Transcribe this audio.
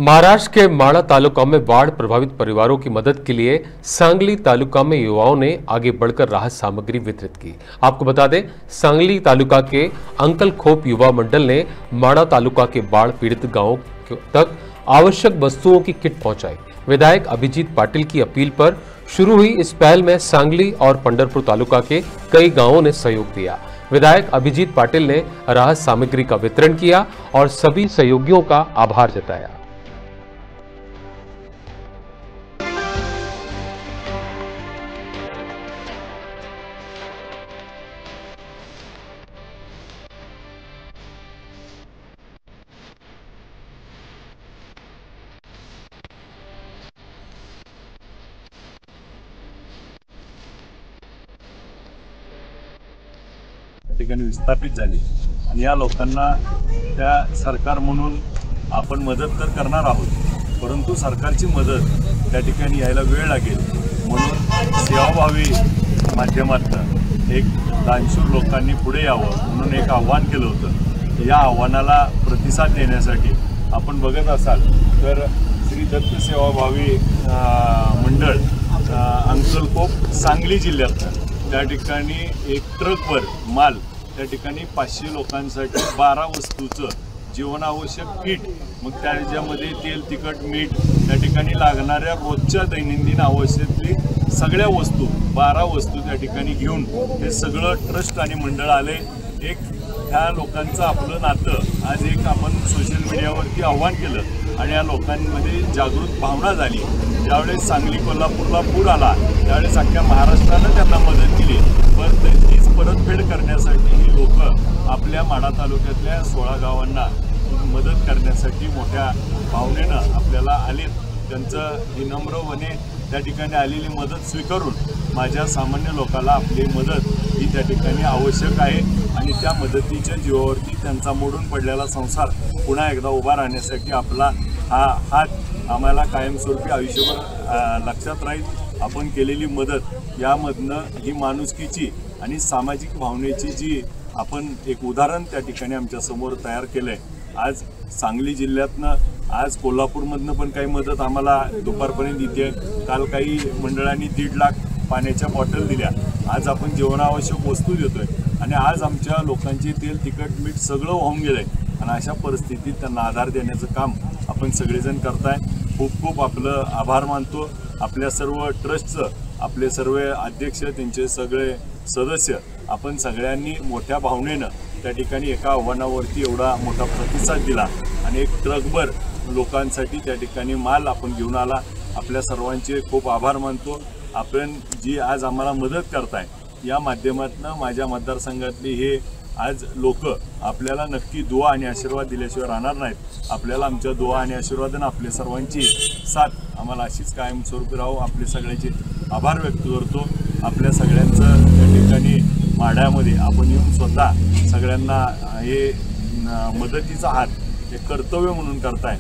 महाराष्ट्र के माड़ा तालुका में बाढ़ प्रभावित परिवारों की मदद के लिए सांगली तालुका में युवाओं ने आगे बढ़कर राहत सामग्री वितरित की। आपको बता दें, सांगली तालुका के अंकल खोप युवा मंडल ने माड़ा तालुका के बाढ़ पीड़ित गांवों तक आवश्यक वस्तुओं की किट पहुंचाई। विधायक अभिजीत पाटिल की अपील पर शुरू हुई इस पहल में सांगली और पंढरपुर तालुका के कई गाँवों ने सहयोग दिया। विधायक अभिजीत पाटिल ने राहत सामग्री का वितरण किया और सभी सहयोगियों का आभार जताया। ठिकाणी विस्थापित झाली आणि या लोकांना त्या सरकार म्हणून आपण मदत तर करणार आहोत, परंतु सरकारची मदत त्या ठिकाणी यायला वेळ लागेल म्हणून सेवाभावी माध्यमातून एक दानशूर लोकांनी पुढे यावं म्हणून एक आव्हान केलं होतं। या आव्हानाला प्रतिसाद देण्यासाठी आपण बघत असाल तर श्री दत्त सेवाभावी मंडळ अंकल खोप सांगली जिल्ह्यात त्या ठिकाणी एक ट्रकवर माल त्या ठिकाणी 500 लोकांसाठी 12 वस्तूचं जीवनावश्यक किट, मग त्याच्यामध्ये तेल तिखट मीठ त्या ठिकाणी लागणाऱ्या रोजच्या दैनंदिन आवश्यकतेली सगळ्या वस्तू 12 वस्तू त्या ठिकाणी घेऊन हे सगळं ट्रस्ट आणि मंडळ आले। एक ह्या लोकांचं आपलं नातं आज एक आपण सोशल मीडियावरती आव्हान केलं आणि या लोकांमध्ये जागृत भावना झाली। ज्यावेळेस सांगली कोल्हापूरला पूर आला त्यावेळेस अख्ख्या महाराष्ट्रानं त्यांना मदत केली, पण तीच परतफेड करण्यासाठी ही लोक आपल्या माढा तालुक्यातल्या 16 गावांना मदत करण्यासाठी मोठ्या भावनेनं आपल्याला आलेत। त्यांचं विनम्रपणे त्या ठिकाणी आलेली मदत स्वीकारून माझ्या सामान्य लोकांना आपली मदत ही त्या ठिकाणी आवश्यक आहे आणि त्या मदतीच्या जीवावरती त्यांचा मोडून पडलेला संसार पुन्हा एकदा उभा राहण्यासाठी आपला हा हात आम्हाला कायमस्वरूपी आयुष्यभर लक्षात राहील। आपण केलेली मदत यामधनं ही माणुसकीची आणि सामाजिक भावनेची जी आपण एक उदाहरण त्या ठिकाणी आमच्या समोर तयार केलंय। आज सांगली जिल्ह्यातनं आज कोल्हापूरमधनं पण काही मदत आम्हाला दुपारपर्यंत येते। काल काही मंडळांनी 1.5 लाख पाण्याच्या बॉटल दिल्या। आज आपण जीवनावश्यक वस्तू देतोय आणि आज आमच्या लोकांचे तेल तिखट मीठ सगळं वाहून गेलंय आणि अशा परिस्थितीत त्यांना आधार देण्याचं काम आपण सगळेजण करताय। खूप खूप आपलं आभार मानतो। आपल्या सर्व ट्रस्टचं, आपले सर्व अध्यक्ष, त्यांचे सगळे सदस्य, आपण सगळ्यांनी मोठ्या भावनेनं त्या ठिकाणी एका आव्हानावरती एवढा मोठा प्रतिसाद दिला आणि एक ट्रकभर लोकांसाठी त्या ठिकाणी माल आपण घेऊन आला। आपल्या सर्वांचे खूप आभार मानतो। आपण जी आज आम्हाला मदत करताय या माध्यमातून माझ्या मतदारसंघातली हे आज लोक आपल्याला नक्की दुआ आणि आशीर्वाद दिल्याशिवाय राहणार नाहीत। आपल्याला आमच्या दुआ आणि आशीर्वादाने आपल्या सर्वांची साथ आम्हाला अशीच कायमस्वरूपी राहो। आपले सगळ्यांचे आभार व्यक्त करतो। आपल्या सगळ्यांचं त्या ठिकाणी माढ्यामध्ये आपण येऊन स्वतः सगळ्यांना हे मदतीचा हात एक कर्तव्य म्हणून करताय।